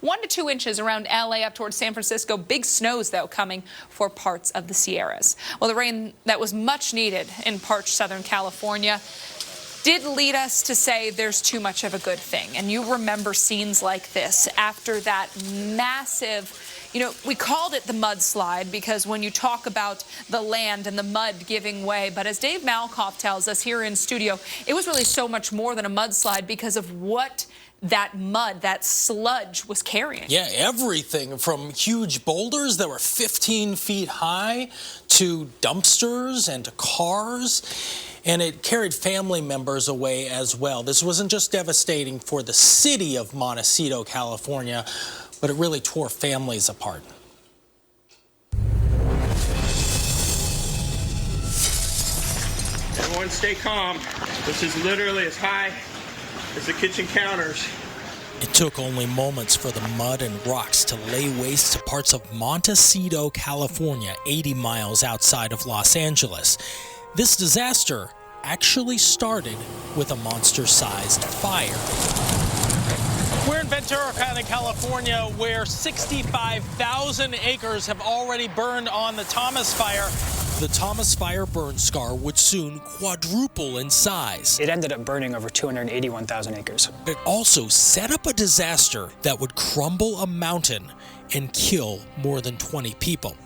1 to 2 inches around LA up towards San Francisco. Big snows, though, coming for parts of the Sierras. Well, the rain that was much needed in parched Southern California did lead us to say there's too much of a good thing. And you remember scenes like this after that massive, we called it the mudslide because when you talk about the land and the mud giving way, but as Dave Malkoff tells us here in studio, it was really so much more than a mudslide because of what that mud, that sludge was carrying. Yeah, everything from huge boulders that were 15 feet high to dumpsters and to cars. And it carried family members away as well. This wasn't just devastating for the city of Montecito, California, but it really tore families apart. Everyone stay calm. This is literally as high as the kitchen counters. It took only moments for the mud and rocks to lay waste to parts of Montecito, California, 80 miles outside of Los Angeles. This disaster actually started with a monster-sized fire. We're in Ventura County, California, where 65,000 acres have already burned on the Thomas Fire. The Thomas Fire burn scar would soon quadruple in size. It ended up burning over 281,000 acres. It also set up a disaster that would crumble a mountain and kill more than 20 people.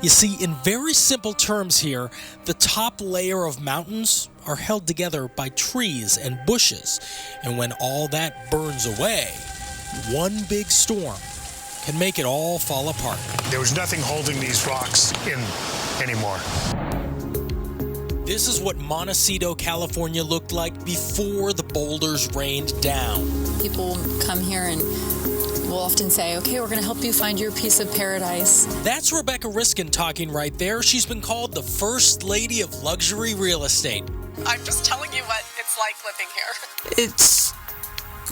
You see, in very simple terms here, the top layer of mountains are held together by trees and bushes. And when all that burns away, one big storm can make it all fall apart. There was nothing holding these rocks in anymore. This is what Montecito, California looked like before the boulders rained down. People come here and will often say, okay, we're going to help you find your piece of paradise. That's Rebecca Riskin talking right there. She's been called the First Lady of Luxury Real Estate. I'm just telling you what it's like living here. It's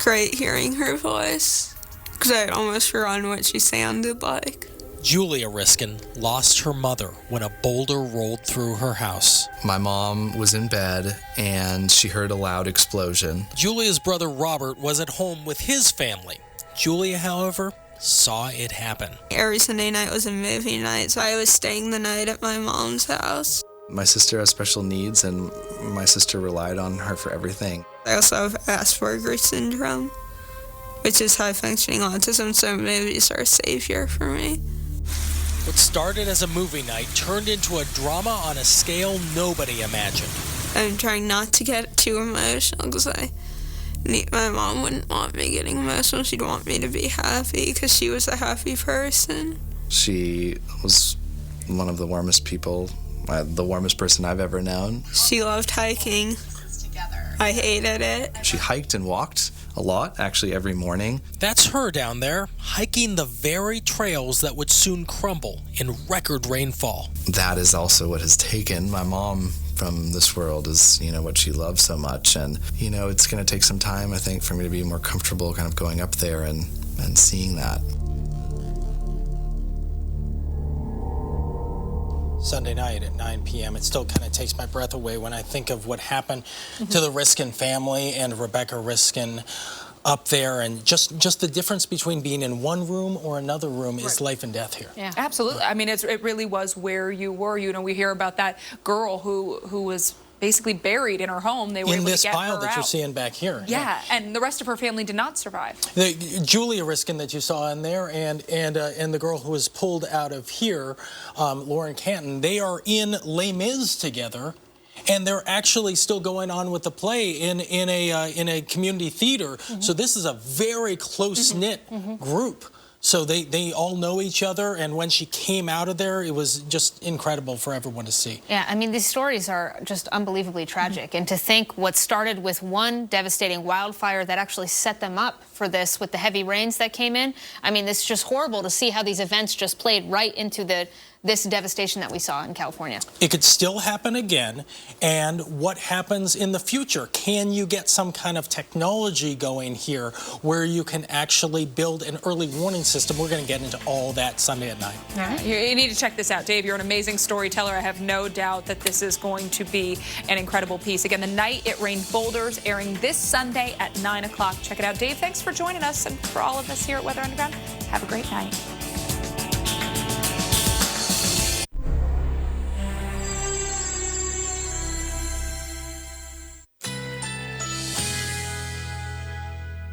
great hearing her voice, because I almost forgot what she sounded like. Julia Riskin lost her mother when a boulder rolled through her house. My mom was in bed and she heard a loud explosion. Julia's brother Robert was at home with his family. Julia, however, saw it happen. Every Sunday night was a movie night, so I was staying the night at my mom's house. My sister has special needs and my sister relied on her for everything. I also have Asperger's syndrome, which is high-functioning autism, so movies are a savior for me. What started as a movie night turned into a drama on a scale nobody imagined. I'm trying not to get too emotional because my mom wouldn't want me getting emotional. She'd want me to be happy because she was a happy person. She was one of the warmest people, the warmest person I've ever known. She loved hiking. I hated it. She hiked and walked a lot, actually every morning. That's her down there, hiking the very trails that would soon crumble in record rainfall. That is also what has taken my mom from this world, is, what she loves so much. And, it's going to take some time, I think, for me to be more comfortable kind of going up there and seeing that. Sunday night at 9 p.m. It still kind of takes my breath away when I think of what happened to the Riskin family and Rebecca Riskin up there, and just the difference between being in one room or another room is life and death here. Yeah, absolutely. I mean, it really was where you were. We hear about that girl who was basically buried in her home. They were in able this to get pile her that out. You're seeing back here. Yeah, and the rest of her family did not survive. Julia Riskin that you saw in there, and the girl who was pulled out of here, Lauren Canton, they are in Les Mis together, and they're actually still going on with the play in a community theater. So this is a very close-knit group. So they all know each other, and when she came out of there, it was just incredible for everyone to see. Yeah, I mean, these stories are just unbelievably tragic, and to think what started with one devastating wildfire that actually set them up for this with the heavy rains that came in. I mean, it's just horrible to see how these events just played right into the this devastation that we saw in California. It could still happen again. And what happens in the future? Can you get some kind of technology going here where you can actually build an early warning system? We're going to get into all that Sunday at 9. All right. You need to check this out. Dave, you're an amazing storyteller. I have no doubt that this is going to be an incredible piece. Again, The Night It Rained Boulders, airing this Sunday at 9 o'clock. Check it out. Dave, thanks for joining us. And for all of us here at Weather Underground, have a great night.